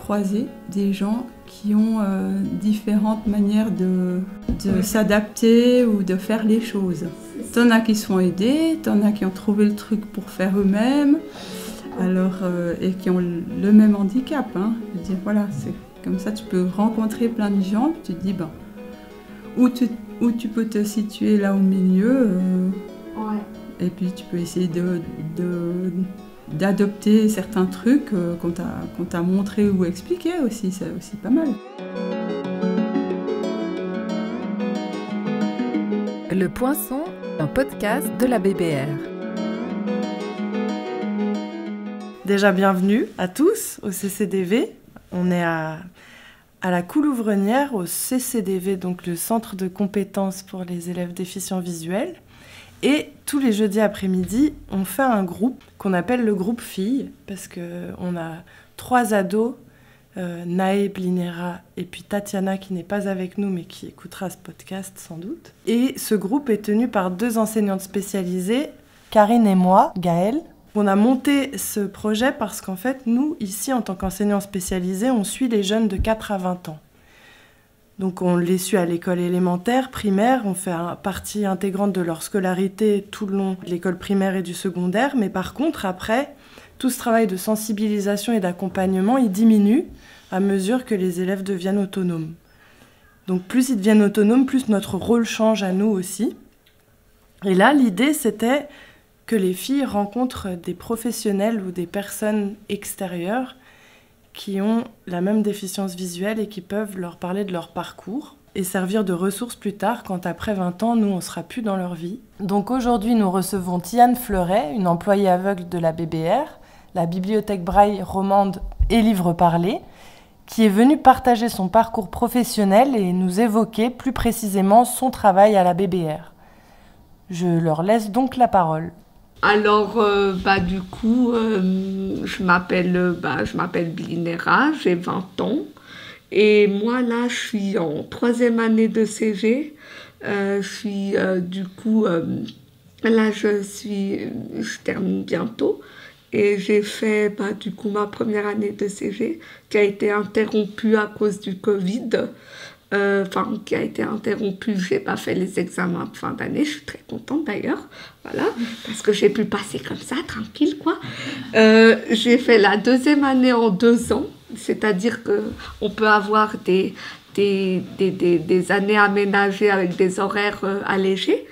croiser des gens qui ont différentes manières de s'adapter ou de faire les choses. T'en as qui sont aidés, t'en as qui ont trouvé le truc pour faire eux-mêmes, et qui ont le même handicap. Hein. Je veux dire, voilà, c'est comme ça, tu peux rencontrer plein de gens, tu te dis, où tu peux te situer là au milieu, et puis tu peux essayer d'adopter certains trucs qu'on t'a montré ou expliqué aussi, c'est aussi pas mal. Le Poinçon, un podcast de la BBR. Déjà bienvenue à tous au CCDV. On est à la Coulouvrenière, au CCDV, donc le Centre de compétences pour les élèves déficients visuels. Et tous les jeudis après-midi, on fait un groupe qu'on appelle le groupe filles, parce qu'on a 3 ados, Naé, Blinera et puis Tatiana qui n'est pas avec nous mais qui écoutera ce podcast sans doute. Et ce groupe est tenu par 2 enseignantes spécialisées, Karine et moi, Gaëlle. On a monté ce projet parce qu'en fait, nous, ici, en tant qu'enseignants spécialisés, on suit les jeunes de 4 à 20 ans. Donc on les suit à l'école élémentaire, primaire, on fait partie intégrante de leur scolarité tout le long de l'école primaire et du secondaire, mais par contre, après, tout ce travail de sensibilisation et d'accompagnement, il diminue à mesure que les élèves deviennent autonomes. Donc plus ils deviennent autonomes, plus notre rôle change à nous aussi. Et là, l'idée, c'était que les filles rencontrent des professionnels ou des personnes extérieures qui ont la même déficience visuelle et qui peuvent leur parler de leur parcours et servir de ressources plus tard quand après 20 ans, nous, on ne sera plus dans leur vie. Donc aujourd'hui, nous recevons Tiane Fleuret, une employée aveugle de la BBR, la Bibliothèque Braille romande et Livre Parlé, qui est venue partager son parcours professionnel et nous évoquer plus précisément son travail à la BBR. Je leur laisse donc la parole. Alors, du coup, je m'appelle Blinera, j'ai 20 ans. Et moi, là, je suis en 3e année de CG. Je termine bientôt. Et j'ai fait, ma première année de CG, qui a été interrompue à cause du Covid. Qui a été interrompue, j'ai pas fait les examens de fin d'année, je suis très contente d'ailleurs, voilà, parce que j'ai pu passer comme ça, tranquille, quoi. J'ai fait la 2e année en 2 ans, c'est-à-dire qu'on peut avoir des années aménagées avec des horaires allégés.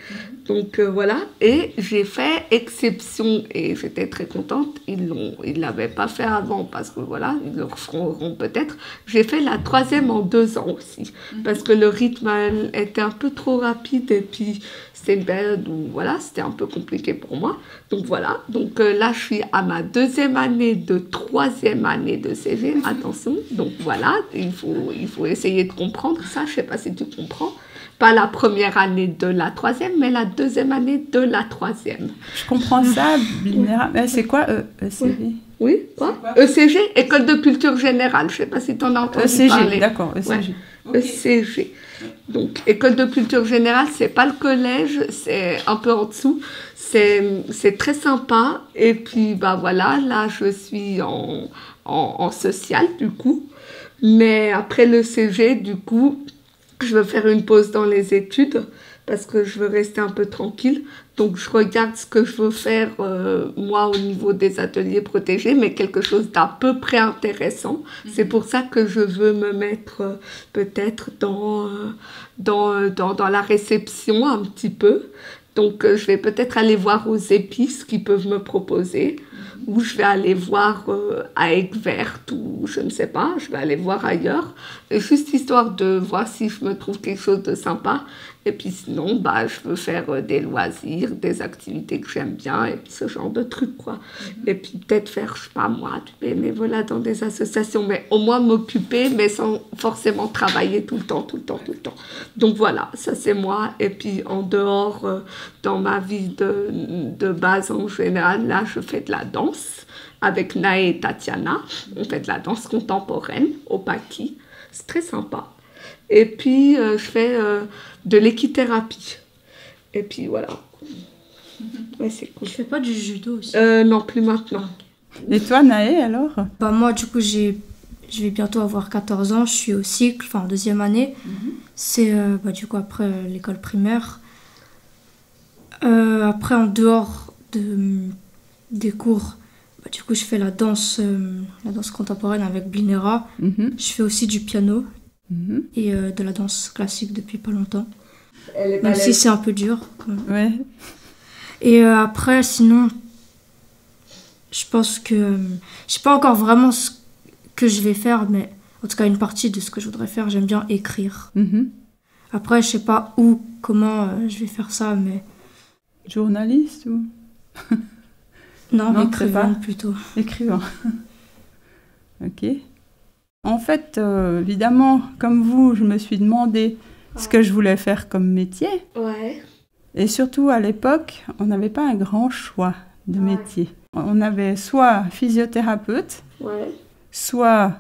Donc voilà, et j'ai fait exception et j'étais très contente. Ils l'avaient pas fait avant parce que voilà, ils le feront peut-être. J'ai fait la 3e en 2 ans aussi parce que le rythme était un peu trop rapide et puis c'était une période où voilà, c'était un peu compliqué pour moi. Donc voilà, là je suis à ma 2e année de 3e année de CG, attention. Donc voilà, il faut essayer de comprendre ça, je sais pas si tu comprends. Pas la première année de la 3e, mais la 2e année de la 3e. Je comprends ça, Blinera. Mais c'est quoi ECG ? Oui, quoi ? ECG, École de Culture Générale. Je ne sais pas si tu en as entendu parler. ECG, d'accord, ECG. Ouais. Okay. ECG. Donc, École de Culture Générale, c'est pas le collège, c'est un peu en dessous. C'est très sympa. Et puis, voilà, là, je suis en social, du coup. Mais après le CG, du coup, je veux faire une pause dans les études parce que je veux rester un peu tranquille. Donc, je regarde ce que je veux faire, moi, au niveau des ateliers protégés, mais quelque chose d'à peu près intéressant. C'est pour ça que je veux me mettre peut-être dans la réception un petit peu. Donc, je vais peut-être aller voir aux épices qui peuvent me proposer. Ou je vais aller voir à Aigues-Vertes ou je ne sais pas, je vais aller voir ailleurs. Et juste histoire de voir si je me trouve quelque chose de sympa. Et puis sinon, je veux faire des loisirs, des activités que j'aime bien et puis ce genre de trucs, quoi. Et puis peut-être faire, je sais pas moi, du bénévolat dans des associations, mais au moins m'occuper, mais sans forcément travailler tout le temps. Donc voilà, ça c'est moi. Et puis en dehors, dans ma vie de base en général, là je fais de la danse avec Naé et Tatiana. On fait de la danse contemporaine au Paki. C'est très sympa. Et puis, je fais de l'équithérapie. Et puis, voilà. Ouais, c'est cool. Tu fais pas du judo aussi? Non, plus maintenant. Et toi, Naé, alors? Moi, du coup, j'ai je vais bientôt avoir 14 ans, je suis au cycle, enfin en 2e année. C'est du coup après l'école primaire. Après, en dehors des cours, du coup je fais la danse contemporaine avec Binera. Je fais aussi du piano et de la danse classique depuis pas longtemps. Même si c'est un peu dur. Ouais. Et après, sinon, je pense que je sais pas encore vraiment ce que je vais faire, mais en tout cas une partie de ce que je voudrais faire, j'aime bien écrire. Après, je sais pas où, comment je vais faire ça, mais... Journaliste ou... Non, écrivain plutôt. Écrivain. Ok. En fait, évidemment, comme vous, je me suis demandé ce que je voulais faire comme métier. Ouais. Et surtout, à l'époque, on n'avait pas un grand choix de métier. On avait soit physiothérapeute, soit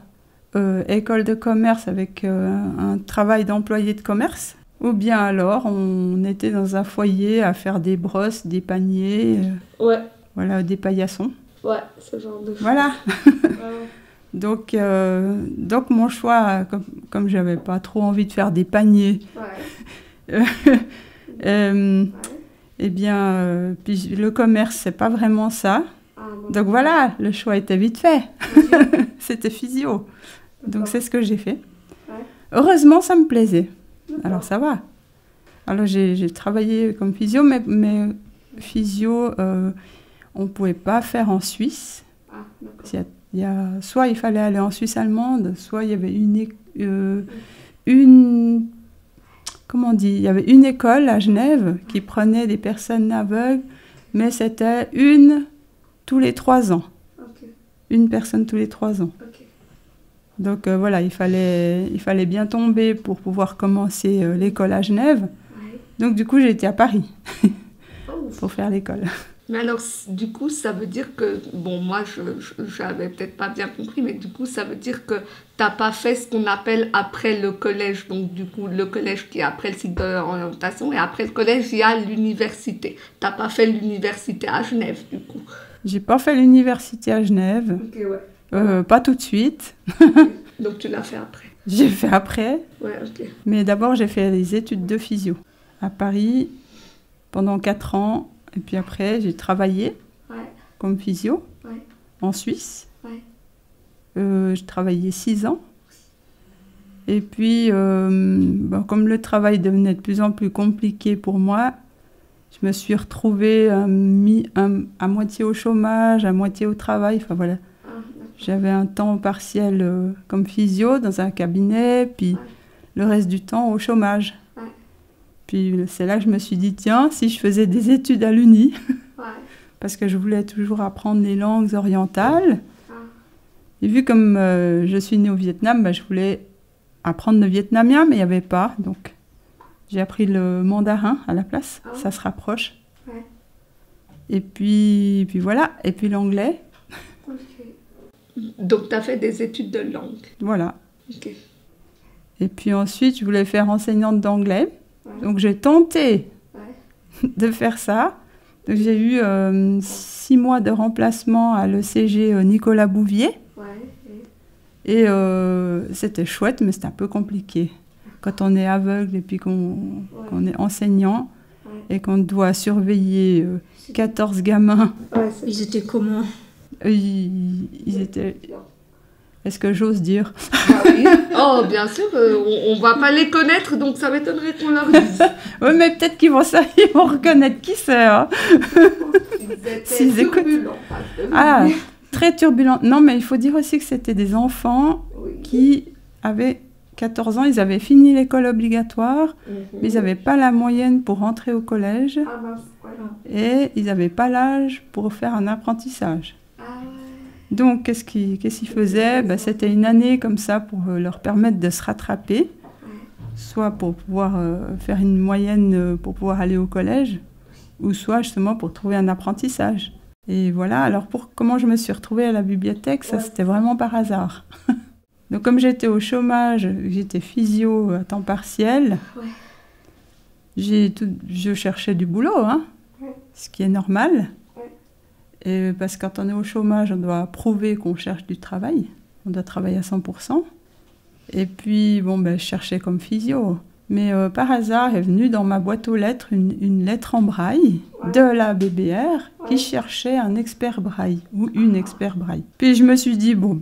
école de commerce avec un travail d'employé de commerce, ou bien alors on était dans un foyer à faire des brosses, des paniers, voilà, des paillassons. Ouais, ce genre de choses. Voilà. Donc mon choix, comme j'avais pas trop envie de faire des paniers, eh bien, puis le commerce, c'est pas vraiment ça. Donc voilà, le choix était vite fait. C'était physio. Donc c'est ce que j'ai fait. Heureusement, ça me plaisait. Alors ça va. Alors j'ai travaillé comme physio, mais physio, on ne pouvait pas faire en Suisse. Soit il fallait aller en Suisse allemande, soit il y avait il y avait une école à Genève qui prenait des personnes aveugles, mais c'était une tous les 3 ans. Une personne tous les 3 ans. Donc voilà, il fallait bien tomber pour pouvoir commencer l'école à Genève. Donc du coup, j'étais à Paris pour faire l'école. Mais alors, du coup, ça veut dire que... Bon, moi, je n'avais peut-être pas bien compris, mais du coup, ça veut dire que tu n'as pas fait ce qu'on appelle après le collège. Donc, du coup, le collège qui est après le cycle d'orientation. Et après le collège, il y a l'université. Tu n'as pas fait l'université à Genève, du coup. J'ai pas fait l'université à Genève. Pas tout de suite. Donc, tu l'as fait après. J'ai fait après. Ouais, ok. Mais d'abord, j'ai fait les études de physio à Paris pendant 4 ans. Et puis après, j'ai travaillé comme physio en Suisse. J'ai travaillé 6 ans. Et puis, comme le travail devenait de plus en plus compliqué pour moi, je me suis retrouvée à moitié au chômage, à moitié au travail. Enfin voilà. J'avais un temps partiel comme physio dans un cabinet, puis le reste du temps au chômage. Puis c'est là que je me suis dit, tiens, si je faisais des études à l'Uni, parce que je voulais toujours apprendre les langues orientales. Et vu comme je suis née au Vietnam, je voulais apprendre le vietnamien, mais il n'y avait pas. Donc j'ai appris le mandarin à la place, ça se rapproche. Et puis voilà, et puis l'anglais. Donc tu as fait des études de langue. Voilà. Et puis ensuite, je voulais faire enseignante d'anglais. Donc j'ai tenté de faire ça. Donc, j'ai eu 6 mois de remplacement à l'ECG Nicolas Bouvier. Et c'était chouette, mais c'était un peu compliqué. Quand on est aveugle et puis qu'on est enseignant et qu'on doit surveiller 14 gamins. Ils étaient comment? Ils étaient... Est-ce que j'ose dire? Oui. Oh, bien sûr, on va pas les connaître, donc ça m'étonnerait qu'on leur dise. Oui, mais peut-être qu'ils vont reconnaître qui c'est. Hein. Ils étaient turbulents. Ah, très turbulents. Non, mais il faut dire aussi que c'était des enfants qui avaient 14 ans, ils avaient fini l'école obligatoire, mais ils n'avaient pas la moyenne pour rentrer au collège. Et ils n'avaient pas l'âge pour faire un apprentissage. Donc, qu'est-ce qu'ils faisaient? C'était une année comme ça pour leur permettre de se rattraper, soit pour pouvoir faire une moyenne pour pouvoir aller au collège, ou soit justement pour trouver un apprentissage. Et voilà, alors comment je me suis retrouvée à la bibliothèque, ça c'était vraiment par hasard. Donc comme j'étais au chômage, j'étais physio à temps partiel, je cherchais du boulot, ce qui est normal. Et parce que quand on est au chômage, on doit prouver qu'on cherche du travail. on doit travailler à 100%. Et puis, bon, je cherchais comme physio. Mais par hasard est venue dans ma boîte aux lettres une lettre en braille de la BBR qui cherchait un expert braille ou une expert braille. Puis je me suis dit, bon,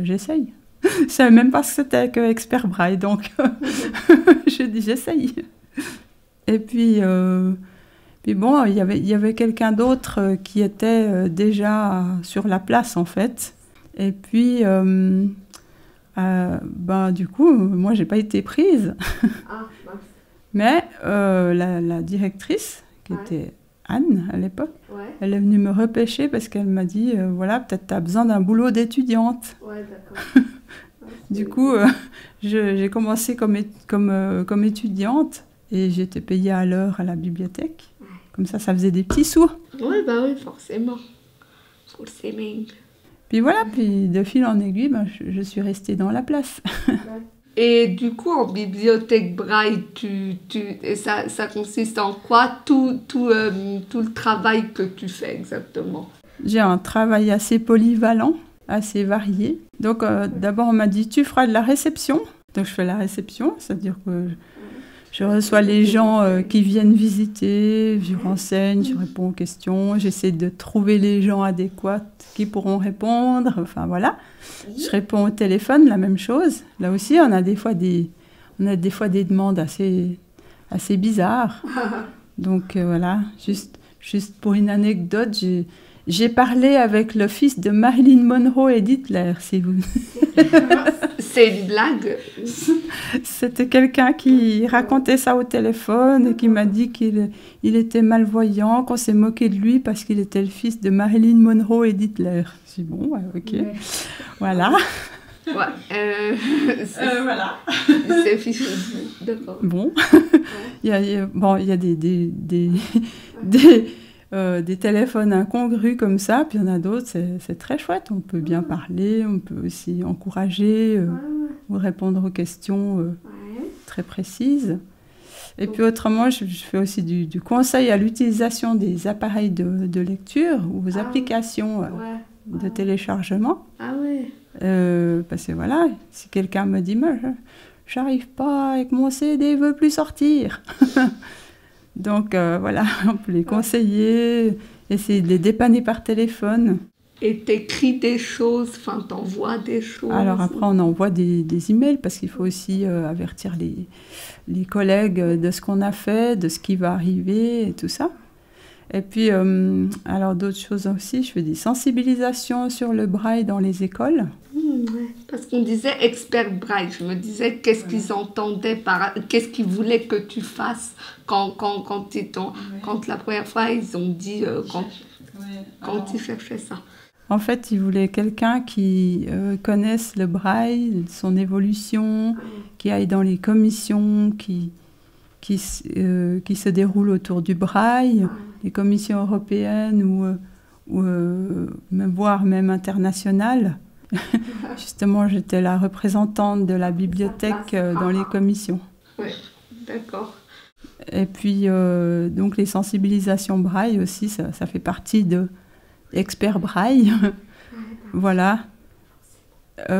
j'essaye. Je ne savais même pas ce que c'était que expert braille, donc je dis, j'essaye. Et puis bon, il y avait quelqu'un d'autre qui était déjà sur la place, en fait. Et puis... du coup, moi, j'ai pas été prise. Mais la directrice, qui était Anne à l'époque, elle est venue me repêcher parce qu'elle m'a dit, voilà, peut-être tu as besoin d'un boulot d'étudiante. Ouais, d'accord. Du coup, j'ai commencé comme étudiante et j'étais payée à l'heure à la bibliothèque. Comme ça faisait des petits sous. Oui, forcément. Puis voilà, puis de fil en aiguille, je suis restée dans la place. Et du coup, en bibliothèque braille, ça consiste en quoi tout le travail que tu fais exactement? J'ai un travail assez polyvalent, assez varié. Donc d'abord, on m'a dit, tu feras de la réception. Donc je fais la réception, c'est-à-dire que je reçois les gens qui viennent visiter, je renseigne, je réponds aux questions, j'essaie de trouver les gens adéquats qui pourront répondre, enfin voilà. Je réponds au téléphone, la même chose. Là aussi, on a des fois des demandes assez bizarres. Donc voilà, juste pour une anecdote, j'ai parlé avec le fils de Marilyn Monroe et d'Hitler, si vous... C'est une blague. C'était quelqu'un qui racontait ça au téléphone et qui m'a dit qu'il était malvoyant, qu'on s'est moqué de lui parce qu'il était le fils de Marilyn Monroe et d'Hitler. J'ai dit bon, ok, voilà. Ouais, voilà. C'est fichu, d'accord. Bon, il y a des téléphones incongrus comme ça, puis il y en a d'autres, c'est très chouette. On peut bien parler, on peut aussi encourager ou répondre aux questions très précises. Et puis autrement, je fais aussi du conseil à l'utilisation des appareils de lecture ou aux applications de téléchargement. Ah ouais. Parce que voilà, si quelqu'un me dit « j'arrive pas avec mon CD, il veut plus sortir ». Donc voilà, on peut les conseiller, essayer de les dépanner par téléphone. Et t'écris des choses, enfin t'envoies des choses. Alors après, on envoie des emails parce qu'il faut aussi avertir les collègues de ce qu'on a fait, de ce qui va arriver et tout ça. Et puis, alors d'autres choses aussi, je fais des sensibilisations sur le braille dans les écoles. Ouais. Parce qu'on disait expert braille, je me disais qu'est-ce qu'ils entendaient qu'est-ce qu'ils voulaient que tu fasses quand la première fois ils ont dit quand ils cherchaient ça. En fait, ils voulaient quelqu'un qui connaisse le braille, son évolution, qui aille dans les commissions qui se déroulent autour du braille, les commissions européennes ou voire même internationales. Justement, j'étais la représentante de la bibliothèque dans les commissions. Oui, d'accord. Et puis, donc les sensibilisations braille aussi, ça fait partie de expert braille. Voilà. Qu'est-ce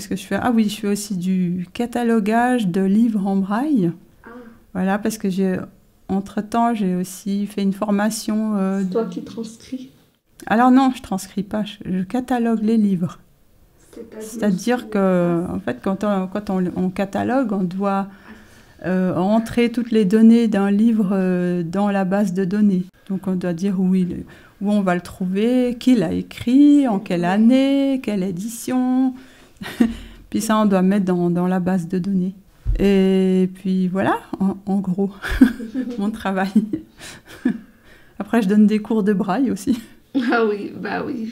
que je fais? Ah oui, je fais aussi du catalogage de livres en braille. Voilà, parce que entre-temps, j'ai aussi fait une formation... C'est toi qui transcris? Alors non, je ne transcris pas, je catalogue les livres. C'est-à-dire qu'en fait, quand on catalogue, on doit entrer toutes les données d'un livre dans la base de données. Donc on doit dire où on va le trouver, qui l'a écrit, en quelle année, quelle édition. Puis ça, on doit mettre dans la base de données. Et puis voilà, en gros, mon travail. Après, je donne des cours de braille aussi. Ah oui,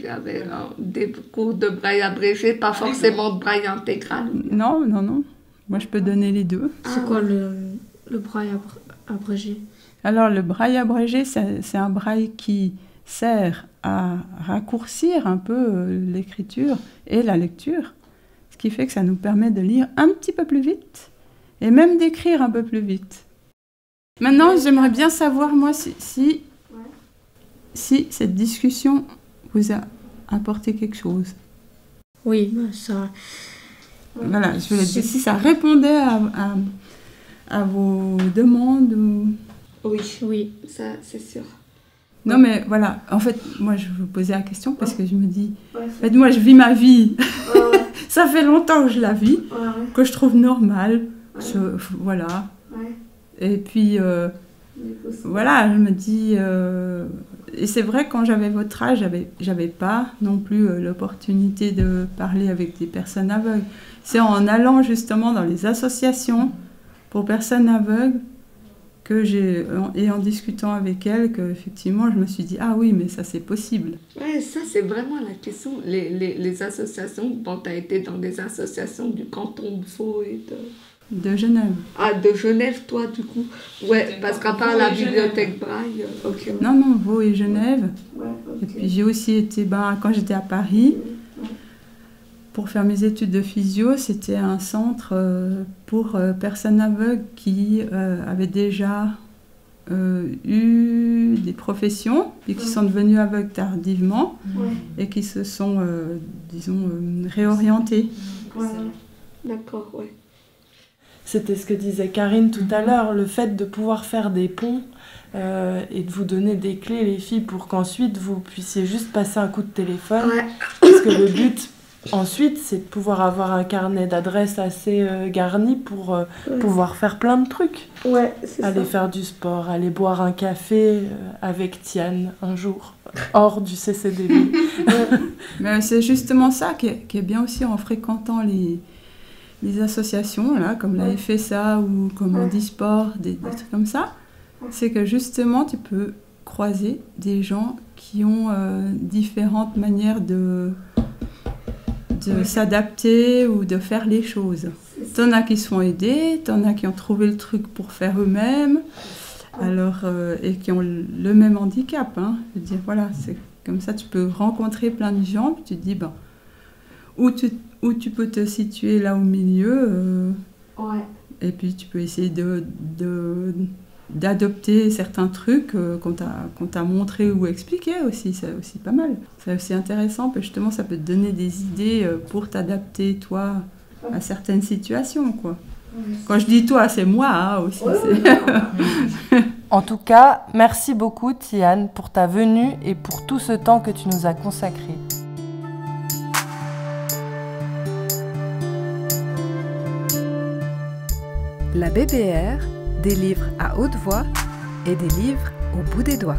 j'avais des cours de braille abrégé, pas forcément de braille intégral. Non. Moi, je peux donner les deux. C'est quoi le braille abrégé? Alors, le braille abrégé, c'est un braille qui sert à raccourcir un peu l'écriture et la lecture, ce qui fait que ça nous permet de lire un petit peu plus vite et même d'écrire un peu plus vite. Maintenant, j'aimerais bien savoir, moi, si cette discussion vous a apporter quelque chose. Oui, ça... Voilà, je voulais dire si ça répondait à vos demandes ou... Oui, ça c'est sûr. Non mais voilà, en fait, moi je vous posais la question parce que je me dis, en fait, moi je vis ma vie, ça fait longtemps que je la vis, que je trouve normale, voilà. Et puis, voilà, je me dis, et c'est vrai quand j'avais votre âge, j'avais pas non plus l'opportunité de parler avec des personnes aveugles. C'est en allant justement dans les associations pour personnes aveugles et en discutant avec elles, qu'effectivement, je me suis dit, ah oui, mais ça, c'est possible. Ouais, ça, c'est vraiment la question. Les associations, bon, tu as été dans des associations du canton de Vaud et de Genève. Ah, de Genève, toi, du coup. Ouais, parce qu'à part la bibliothèque Braille... Okay. Non, Vaud et Genève. Ouais, okay. Et puis, j'ai aussi été, quand j'étais à Paris, pour faire mes études de physio, c'était un centre pour personnes aveugles qui avaient déjà eu des professions et qui sont devenues aveugles tardivement et qui se sont, réorientées. Ouais. D'accord, ouais. C'était ce que disait Karine tout à l'heure, le fait de pouvoir faire des ponts et de vous donner des clés, les filles, pour qu'ensuite vous puissiez juste passer un coup de téléphone. Ouais. Parce que le but... Ensuite, c'est de pouvoir avoir un carnet d'adresses assez garni pour pouvoir faire plein de trucs. Ouais, c'est ça. Aller faire du sport, aller boire un café avec Tiane un jour, hors du CCDV. Mais c'est justement ça qui est bien aussi en fréquentant les associations, là, comme la FSA ou comme Handisport, des trucs comme ça. C'est que justement, tu peux croiser des gens qui ont différentes manières de s'adapter ou de faire les choses. T'en as qui se font aider, t'en as qui ont trouvé le truc pour faire eux-mêmes, alors, et qui ont le même handicap. Hein. Je veux dire, voilà, c'est comme ça, tu peux rencontrer plein de gens, puis tu te dis, où tu peux te situer là au milieu, et puis tu peux essayer d'adopter certains trucs qu'on t'a montré ou expliqué aussi, c'est aussi pas mal. C'est aussi intéressant, parce que justement ça peut te donner des idées pour t'adapter toi à certaines situations, quoi. Quand je dis toi, c'est moi aussi. En tout cas, merci beaucoup Tiane pour ta venue et pour tout ce temps que tu nous as consacré. La BBR, des livres à haute voix et des livres au bout des doigts.